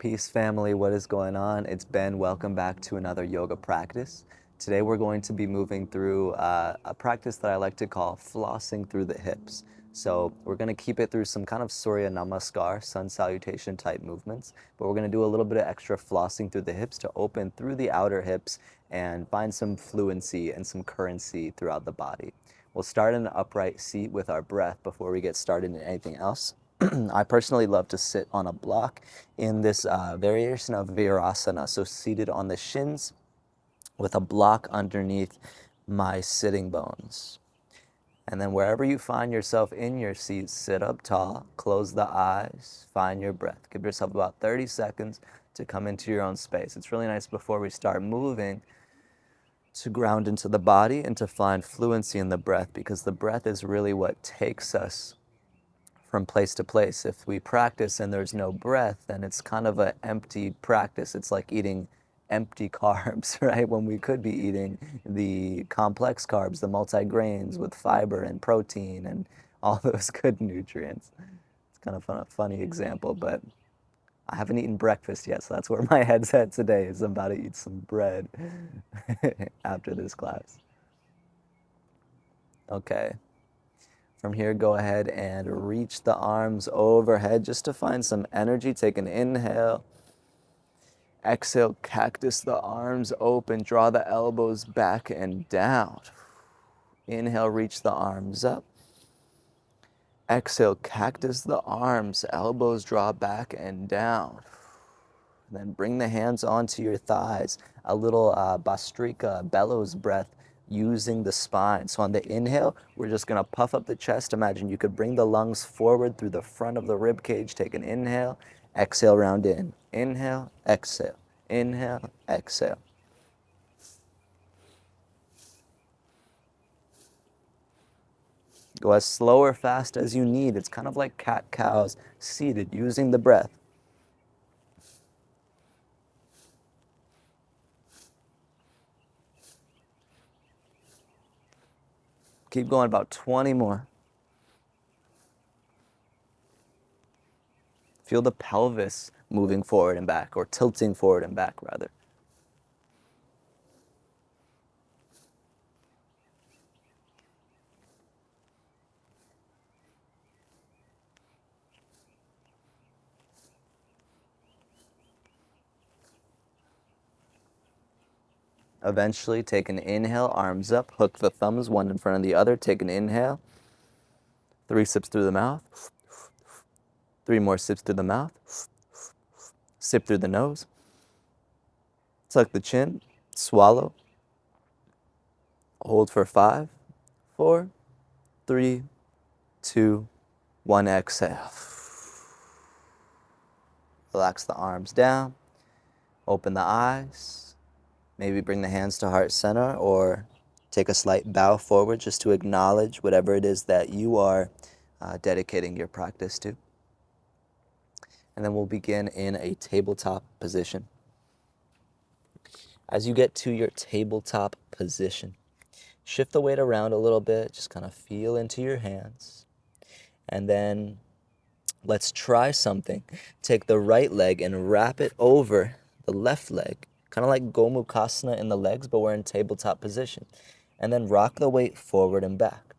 Peace family, what is going on? It's Ben. Welcome back to another yoga practice. Today we're going to be moving through a practice that I like to call flossing through the hips. So we're going to keep it through some kind of surya namaskar, sun salutation type movements, but we're going to do a little bit of extra flossing through the hips to open through the outer hips and find some fluency and some currency throughout the body. We'll start in an upright seat with our breath before we get started in anything else. I personally love to sit on a block in this variation of Virasana, so seated on the shins with a block underneath my sitting bones. And then wherever you find yourself in your seat, sit up tall, close the eyes, find your breath. Give yourself about 30 seconds to come into your own space. It's really nice before we start moving to ground into the body and to find fluency in the breath, because the breath is really what takes us from place to place. If we practice and there's no breath, then it's kind of an empty practice. It's like eating empty carbs, right? When we could be eating the complex carbs, the multigrains with fiber and protein and all those good nutrients. It's kind of a funny example, but I haven't eaten breakfast yet, so that's where my head's at today, is I'm about to eat some bread after this class. Okay. From here, go ahead and reach the arms overhead just to find some energy. Take an inhale. Exhale, cactus the arms open. Draw the elbows back and down. Inhale, reach the arms up. Exhale, cactus the arms. Elbows draw back and down. Then bring the hands onto your thighs. A little Bastrika, bellows breath, using the spine. So on the inhale, we're just going to puff up the chest. Imagine you could bring the lungs forward through the front of the rib cage. Take an inhale, exhale, round in. Inhale, exhale, inhale, exhale. Go as slow or fast as you need. It's kind of like cat-cows, seated, using the breath. Keep going, about 20 more. Feel the pelvis moving forward and back, or tilting forward and back, rather. Eventually, take an inhale, arms up, hook the thumbs one in front of the other. Take an inhale. 3 sips through the mouth. 3 more sips through the mouth. Sip through the nose. Tuck the chin. Swallow. Hold for 5, 4, 3, 2, 1. Exhale. Relax the arms down. Open the eyes. Maybe bring the hands to heart center, or take a slight bow forward just to acknowledge whatever it is that you are dedicating your practice to. And then we'll begin in a tabletop position. As you get to your tabletop position, shift the weight around a little bit, just kind of feel into your hands. And then let's try something. Take the right leg and wrap it over the left leg, kind of like gomukhasana in the legs, but we're in tabletop position. And then rock the weight forward and back.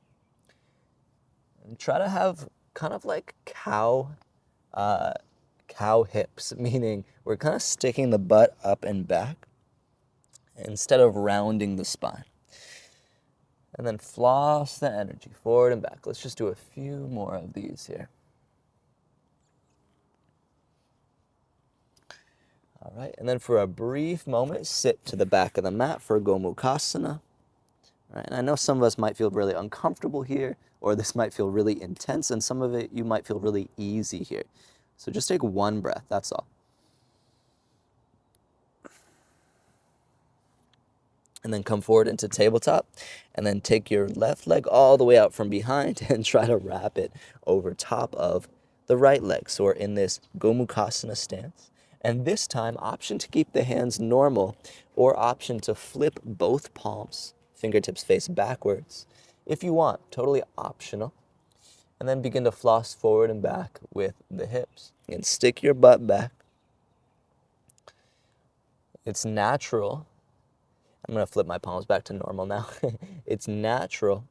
And try to have kind of like cow hips, meaning we're kind of sticking the butt up and back instead of rounding the spine. And then floss the energy forward and back. Let's just do a few more of these here. All right, and then for a brief moment, sit to the back of the mat for gomukhasana. All right, and I know some of us might feel really uncomfortable here, or this might feel really intense, and some of it you might feel really easy here. So just take one breath, that's all. And then come forward into tabletop, and then take your left leg all the way out from behind and try to wrap it over top of the right leg. So we're in this gomukhasana stance. And this time, option to keep the hands normal, or option to flip both palms, fingertips face backwards, if you want, totally optional. And then begin to floss forward and back with the hips. And stick your butt back. it's natural. I'm going to flip my palms back to normal now. It's natural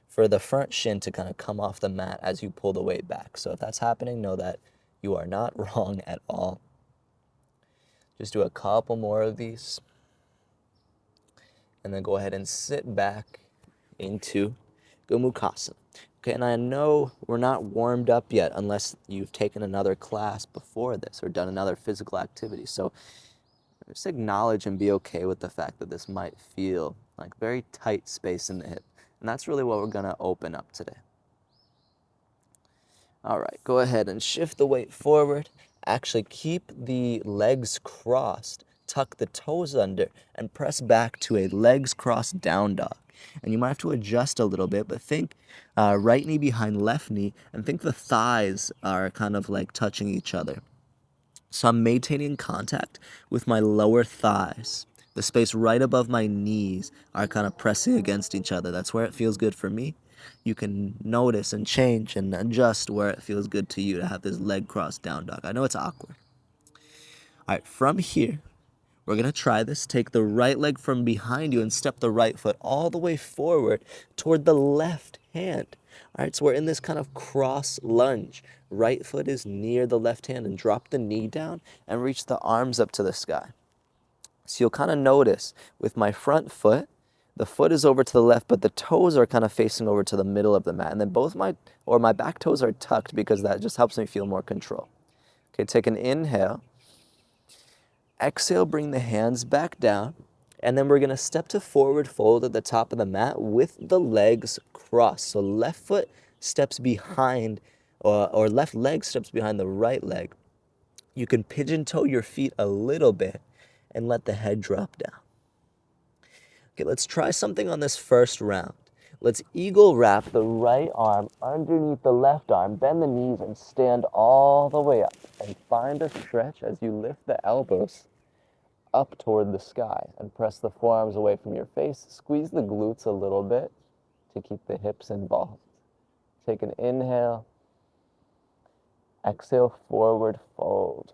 for the front shin to kind of come off the mat as you pull the weight back. So if that's happening, know that you are not wrong at all. Just do a couple more of these. And then go ahead and sit back into gomukhasana. Okay, and I know we're not warmed up yet unless you've taken another class before this or done another physical activity. So just acknowledge and be okay with the fact that this might feel like very tight space in the hip. And that's really what we're gonna open up today. All right, go ahead and shift the weight forward. Actually keep the legs crossed. Tuck the toes under and press back to a legs crossed down dog. And you might have to adjust a little bit, but think right knee behind left knee, and think the thighs are kind of like touching each other. So I'm maintaining contact with my lower thighs. The space right above my knees are kind of pressing against each other. That's where it feels good for me. You can notice and change and adjust where it feels good to you to have this leg crossed down dog. I know it's awkward. All right, from here, we're going to try this. Take the right leg from behind you and step the right foot all the way forward toward the left hand. All right, so we're in this kind of cross lunge. Right foot is near the left hand, and drop the knee down and reach the arms up to the sky. So you'll kind of notice with my front foot, the foot is over to the left, but the toes are kind of facing over to the middle of the mat. And then my back toes are tucked because that just helps me feel more control. Okay, take an inhale. Exhale, bring the hands back down. And then we're going to step to forward fold at the top of the mat with the legs crossed. So left foot steps behind, or left leg steps behind the right leg. You can pigeon toe your feet a little bit and let the head drop down. Okay, let's try something on this first round. Let's eagle wrap the right arm underneath the left arm, bend the knees and stand all the way up. And find a stretch as you lift the elbows up toward the sky and press the forearms away from your face. Squeeze the glutes a little bit to keep the hips involved. Take an inhale. Exhale, forward fold.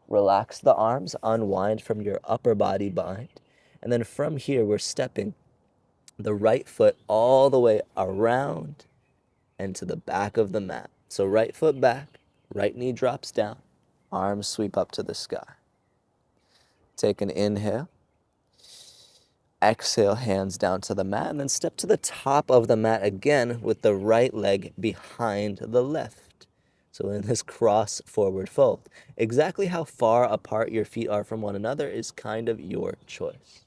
Relax the arms, unwind from your upper body bind. And then from here, we're stepping the right foot all the way around and to the back of the mat. So right foot back, right knee drops down, arms sweep up to the sky. Take an inhale. Exhale, hands down to the mat, and then step to the top of the mat again with the right leg behind the left. So in this cross forward fold. Exactly how far apart your feet are from one another is kind of your choice.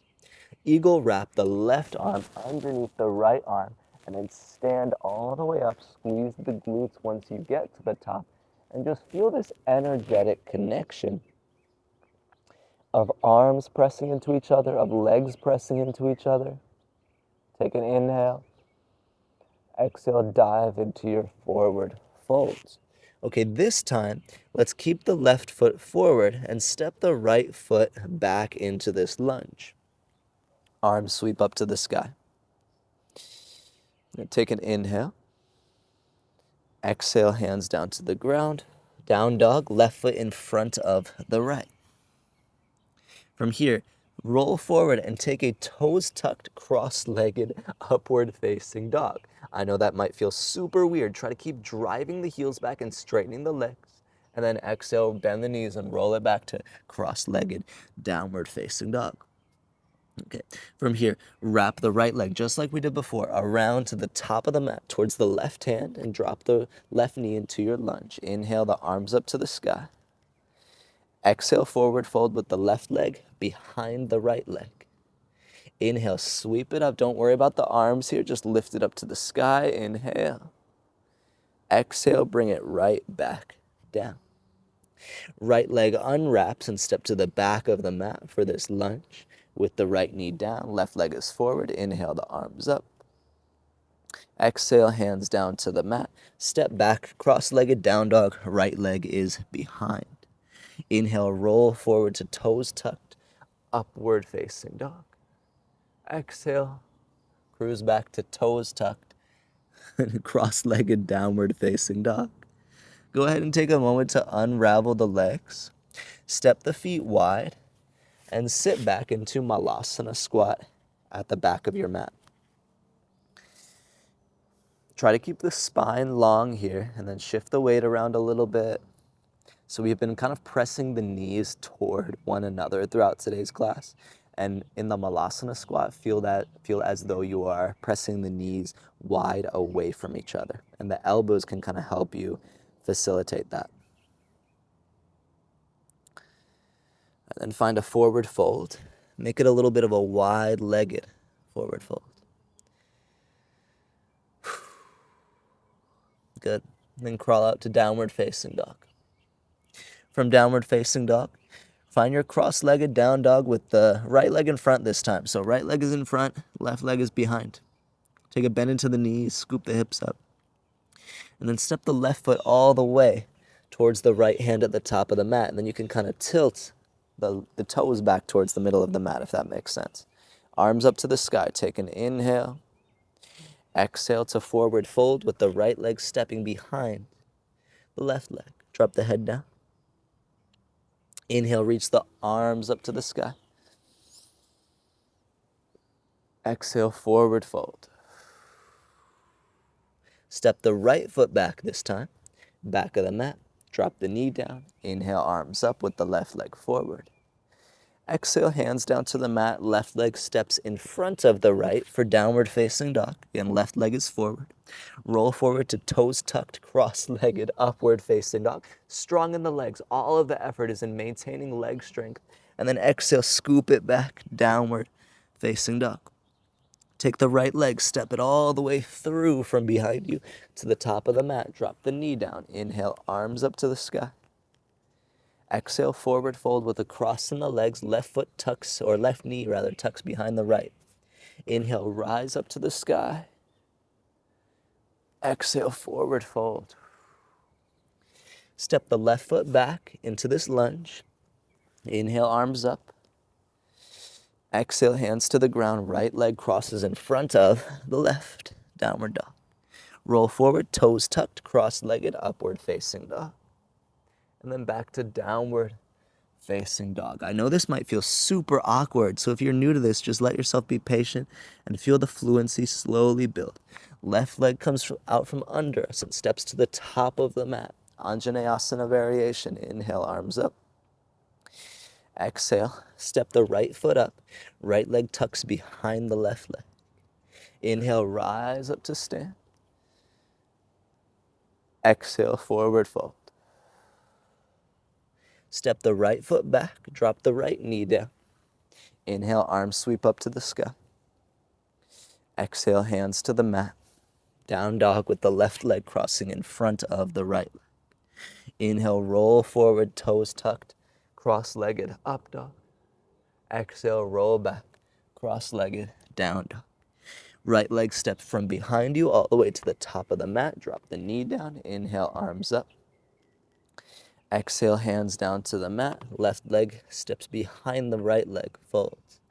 Eagle wrap the left arm underneath the right arm and then stand all the way up. Squeeze the glutes once you get to the top and just feel this energetic connection of arms pressing into each other, of legs pressing into each other. Take an inhale. Exhale, dive into your forward folds. Okay, this time, let's keep the left foot forward and step the right foot back into this lunge. Arms sweep up to the sky. Now take an inhale. Exhale, hands down to the ground. Down dog, left foot in front of the right. From here, roll forward and take a toes tucked, cross-legged, upward facing dog. I know that might feel super weird. Try to keep driving the heels back and straightening the legs. And then exhale, bend the knees and roll it back to cross-legged, downward facing dog. Okay, from here, wrap the right leg, just like we did before, around to the top of the mat, towards the left hand, and drop the left knee into your lunge. Inhale, the arms up to the sky. Exhale, forward fold with the left leg behind the right leg. Inhale, sweep it up. Don't worry about the arms here. Just lift it up to the sky. Inhale. Exhale, bring it right back down. Right leg unwraps and step to the back of the mat for this lunge with the right knee down. Left leg is forward. Inhale, the arms up. Exhale, hands down to the mat. Step back, cross-legged down dog. Right leg is behind. Inhale, roll forward to toes tucked, upward facing dog. Exhale, cruise back to toes tucked, cross-legged downward facing dog. Go ahead and take a moment to unravel the legs. Step the feet wide and sit back into malasana squat at the back of your mat. Try to keep the spine long here and then shift the weight around a little bit. So we've been kind of pressing the knees toward one another throughout today's class. And in the malasana squat, feel as though you are pressing the knees wide away from each other. And the elbows can kind of help you facilitate that. And then find a forward fold. Make it a little bit of a wide-legged forward fold. Good. Then crawl out to downward facing dog. From downward facing dog, find your cross-legged down dog with the right leg in front this time. So right leg is in front, left leg is behind. Take a bend into the knees, scoop the hips up. And then step the left foot all the way towards the right hand at the top of the mat. And then you can kind of tilt the toes back towards the middle of the mat, if that makes sense. Arms up to the sky. Take an inhale. Exhale to forward fold with the right leg stepping behind the left leg. Drop the head down. Inhale, reach the arms up to the sky. Exhale, forward fold. Step the right foot back this time. Back of the mat. Drop the knee down. Inhale, arms up with the left leg forward. Exhale, hands down to the mat. Left leg steps in front of the right for downward facing dog. Again, left leg is forward. Roll forward to toes tucked, cross-legged, upward facing dog. Strong in the legs. All of the effort is in maintaining leg strength. And then exhale, scoop it back, downward facing dog. Take the right leg, step it all the way through from behind you to the top of the mat. Drop the knee down. Inhale, arms up to the sky. Exhale, forward fold with a cross in the legs. Left foot tucks, or left knee rather, tucks behind the right. Inhale, rise up to the sky. Exhale, forward fold. Step the left foot back into this lunge. Inhale, arms up. Exhale, hands to the ground. Right leg crosses in front of the left. Downward dog. Roll forward, toes tucked, cross-legged, upward facing dog. And then back to downward facing dog. I know this might feel super awkward, so if you're new to this, just let yourself be patient and feel the fluency slowly build. Left leg comes out from under us and steps to the top of the mat. Anjaneyasana variation. Inhale, arms up. Exhale, step the right foot up. Right leg tucks behind the left leg. Inhale, rise up to stand. Exhale, forward fold. Step the right foot back, drop the right knee down. Inhale, arms sweep up to the sky. Exhale, hands to the mat. Down dog with the left leg crossing in front of the right leg. Inhale, roll forward, toes tucked, cross-legged, up dog. Exhale, roll back, cross-legged, down dog. Right leg steps from behind you all the way to the top of the mat. Drop the knee down. Inhale, arms up. Exhale, hands down to the mat. Left leg steps behind the right leg, folds.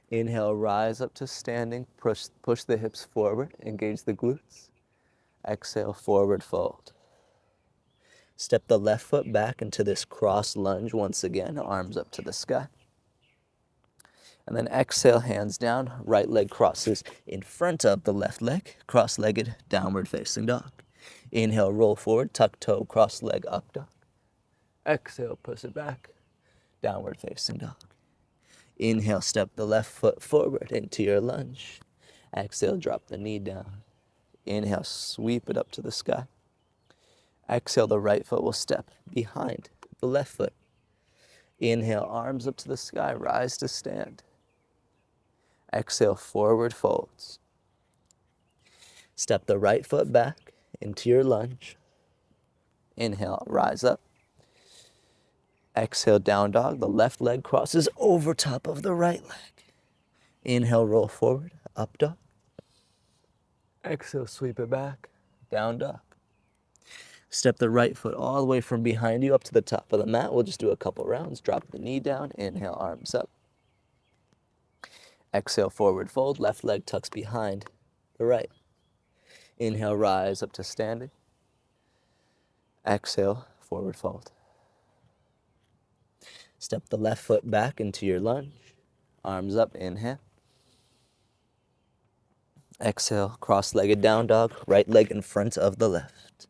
Inhale, rise up to standing. Push the hips forward. Engage the glutes. Exhale, forward fold. Step the left foot back into this cross lunge once again. Arms up to the sky. And then exhale, hands down. Right leg crosses in front of the left leg. Cross-legged, downward facing dog. Inhale, roll forward. Tuck toe, cross leg, up dog. Exhale, push it back, downward facing dog. Inhale, step the left foot forward into your lunge. Exhale, drop the knee down. Inhale, sweep it up to the sky. Exhale, the right foot will step behind the left foot. Inhale, arms up to the sky, rise to stand. Exhale, forward folds. Step the right foot back into your lunge. Inhale, rise up. Exhale, down dog. The left leg crosses over top of the right leg. Inhale, roll forward, up dog. Exhale, sweep it back, down dog. Step the right foot all the way from behind you up to the top of the mat. We'll just do a couple rounds. Drop the knee down. Inhale, arms up. Exhale, forward fold. Left leg tucks behind the right. Inhale, rise up to standing. Exhale, forward fold. Step the left foot back into your lunge. Arms up, inhale. Exhale, cross-legged down dog, right leg in front of the left.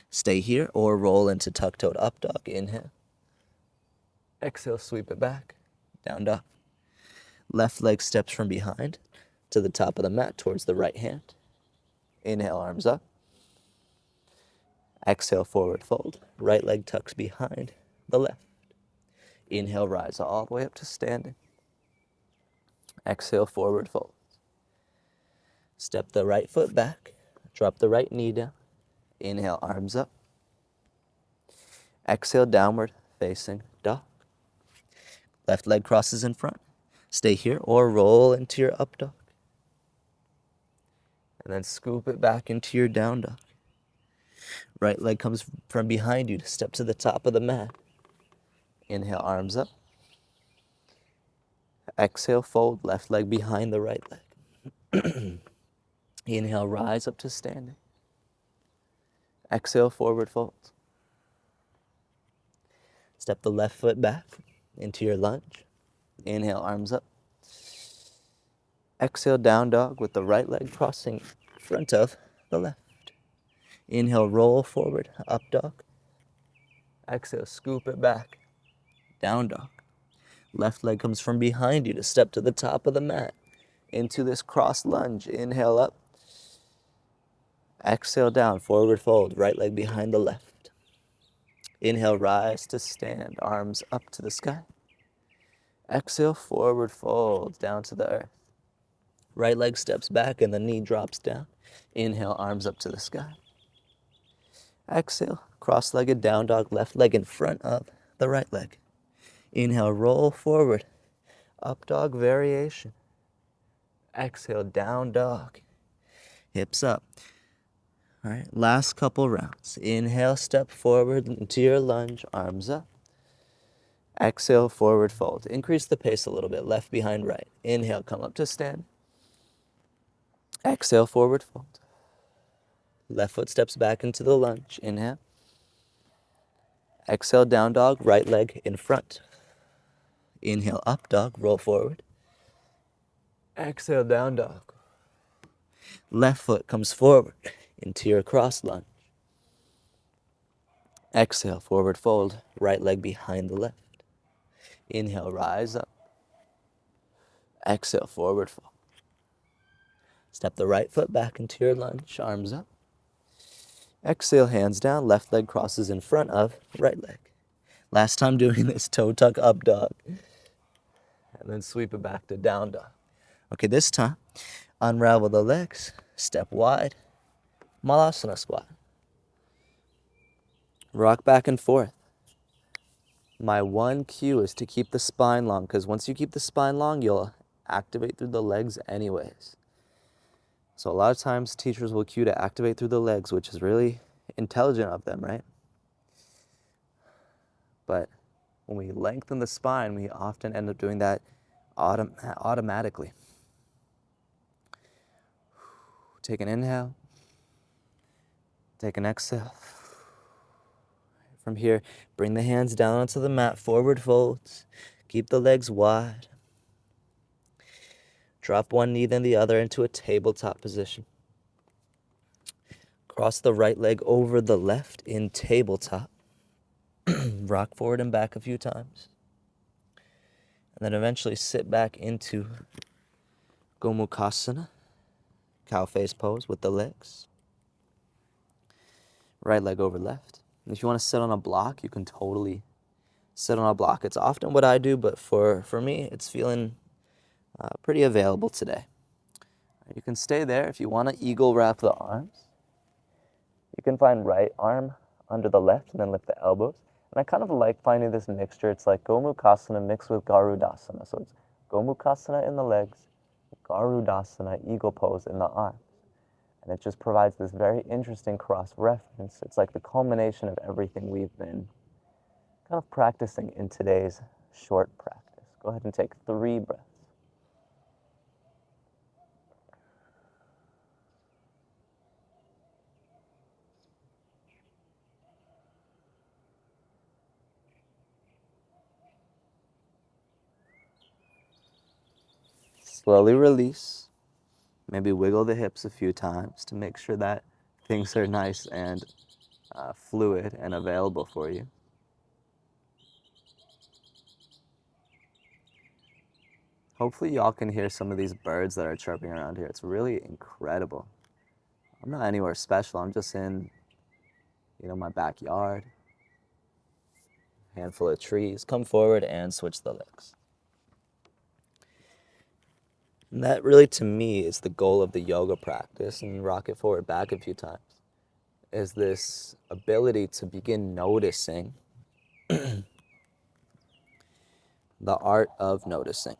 Stay here or roll into tuck-toed up dog. Inhale. Exhale, sweep it back, down dog. Left leg steps from behind to the top of the mat towards the right hand. Inhale, arms up. Exhale, forward fold. Right leg tucks behind the left. Inhale, rise all the way up to standing. Exhale, forward fold. Step the right foot back. Drop the right knee down. Inhale, arms up. Exhale, downward facing dog. Left leg crosses in front. Stay here or roll into your up dog. And then scoop it back into your down dog. Right leg comes from behind you to step to the top of the mat. Inhale, arms up. Exhale, fold, left leg behind the right leg. Inhale, rise up to standing. Exhale, forward fold. Step the left foot back into your lunge. Inhale, arms up. Exhale, down dog with the right leg crossing in front of the left. Inhale, roll forward, up dog. Exhale, scoop it back, down dog. Left leg comes from behind you to step to the top of the mat into this cross lunge. Inhale up. Exhale down, forward fold, right leg behind the left. Inhale, rise to stand, arms up to the sky. Exhale, forward fold, down to the earth. Right leg steps back and the knee drops down. Inhale, arms up to the sky. Exhale, cross-legged down dog, left leg in front of the right leg. Inhale, roll forward, up dog variation. Exhale, down dog, hips up. All right, last couple rounds. Inhale, step forward into your lunge, arms up. Exhale, forward fold. Increase the pace a little bit, left behind right. Inhale, come up to stand. Exhale, forward fold. Left foot steps back into the lunge. Inhale. Exhale, down dog, right leg in front. Inhale, up dog, roll forward. Exhale, down dog. Left foot comes forward into your cross lunge. Exhale, forward fold, right leg behind the left. Inhale, rise up. Exhale, forward fold. Step the right foot back into your lunge, arms up. Exhale, hands down, left leg crosses in front of right leg. Last time doing this, toe tuck up dog. And then sweep it back to down dog. Okay, this time, unravel the legs, step wide, malasana squat. Rock back and forth. My one cue is to keep the spine long, because once you keep the spine long, you'll activate through the legs anyways. So a lot of times teachers will cue to activate through the legs, which is really intelligent of them, right? But when we lengthen the spine, we often end up doing that automatically. Take an inhale. Take an exhale. From here, bring the hands down onto the mat, forward folds. Keep the legs wide. Drop one knee, then the other into a tabletop position. Cross the right leg over the left in tabletop. Rock forward and back a few times. And then eventually sit back into gomukhasana, cow face pose with the legs. Right leg over left. And if you want to sit on a block, you can totally sit on a block. It's often what I do, but for me, it's feeling pretty available today. You can stay there. If you want to eagle wrap the arms, you can find right arm under the left and then lift the elbows. And I kind of like finding this mixture. It's like gomukhasana mixed with garudasana. So it's gomukhasana in the legs, garudasana, eagle pose in the arms. And it just provides this very interesting cross-reference. It's like the culmination of everything we've been kind of practicing in today's short practice. Go ahead and take 3 breaths. Slowly release. Maybe wiggle the hips a few times to make sure that things are nice and fluid and available for you. Hopefully y'all can hear some of these birds that are chirping around here. It's really incredible. I'm not anywhere special. I'm just in, my backyard. Handful of trees. Come forward and switch the legs. And that really, to me, is the goal of the yoga practice, and rock it forward back a few times, is this ability to begin noticing the art of noticing.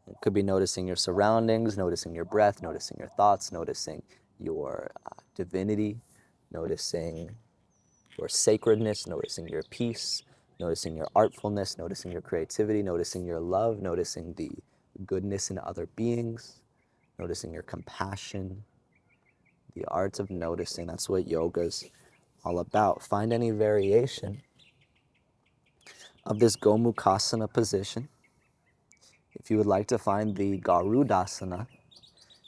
It could be noticing your surroundings, noticing your breath, noticing your thoughts, noticing your divinity, noticing your sacredness, noticing your peace, noticing your artfulness, noticing your creativity, noticing your love, noticing the goodness in other beings, noticing your compassion, the art of noticing. That's what yoga's all about. Find any variation of this gomukhasana position. If you would like to find the garudasana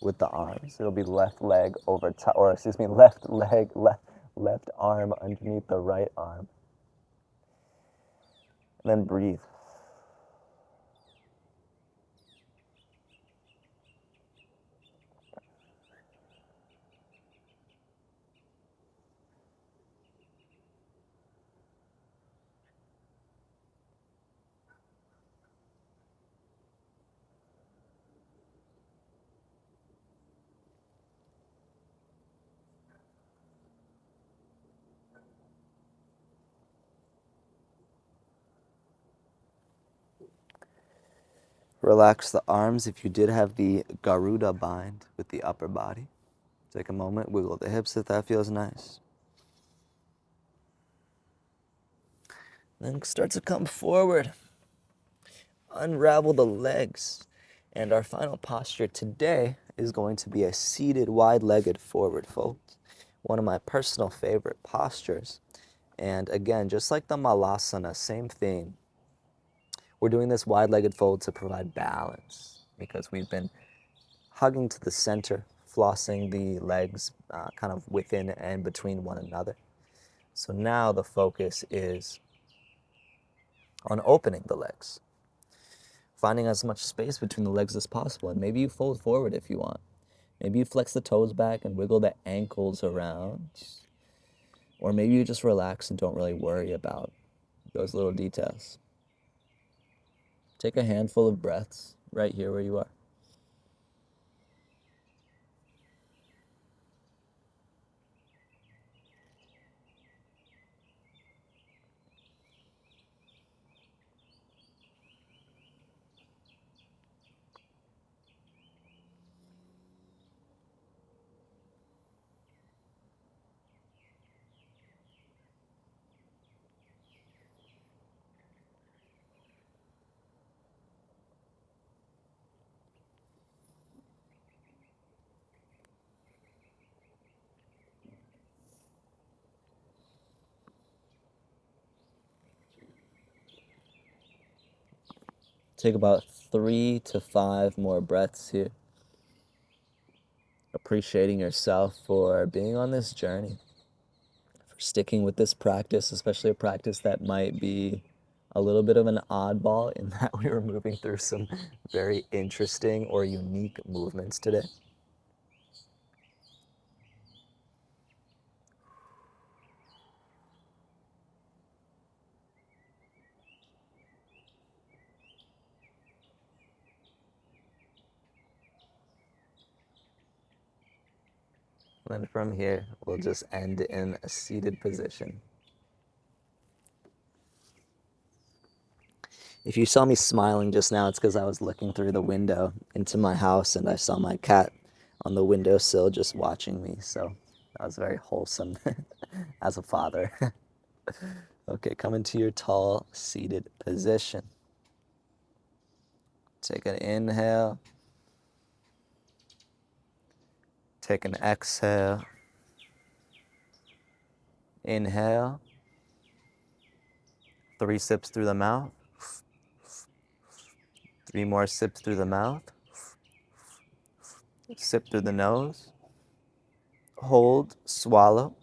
with the arms, it'll be left leg over top, or excuse me, left arm underneath the right arm. And then breathe. Relax the arms if you did have the Garuda bind with the upper body. Take a moment, wiggle the hips if that feels nice. Then start to come forward. Unravel the legs. And our final posture today is going to be a seated wide-legged forward fold. One of my personal favorite postures. And again, just like the malasana, same thing. We're doing this wide-legged fold to provide balance because we've been hugging to the center, flossing the legs kind of within and between one another. So now the focus is on opening the legs, finding as much space between the legs as possible. And maybe you fold forward if you want. Maybe you flex the toes back and wiggle the ankles around. Or maybe you just relax and don't really worry about those little details. Take a handful of breaths right here where you are. Take about 3 to 5 more breaths here. Appreciating yourself for being on this journey, for sticking with this practice, especially a practice that might be a little bit of an oddball in that we were moving through some very interesting or unique movements today. And then from here, we'll just end in a seated position. If you saw me smiling just now, it's because I was looking through the window into my house and I saw my cat on the windowsill just watching me. So that was very wholesome as a father. Okay, come into your tall seated position. Take an inhale. Take an exhale. Inhale. 3 sips through the mouth. 3 more sips through the mouth. Sip through the nose. Hold, swallow.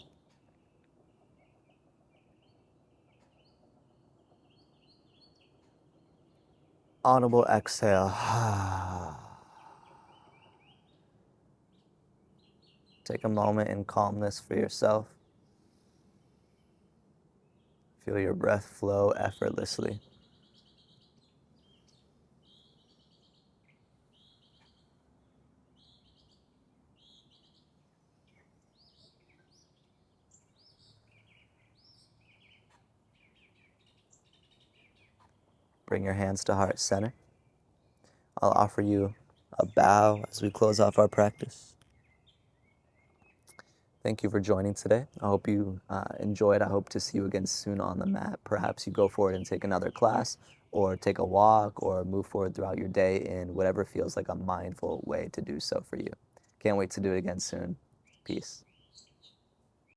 Audible exhale. Take a moment in calmness for yourself. Feel your breath flow effortlessly. Bring your hands to heart center. I'll offer you a bow as we close off our practice. Thank you for joining today. I hope you enjoyed. I hope to see you again soon on the mat. Perhaps you go forward and take another class, or take a walk, or move forward throughout your day in whatever feels like a mindful way to do so for you. Can't wait to do it again soon. Peace.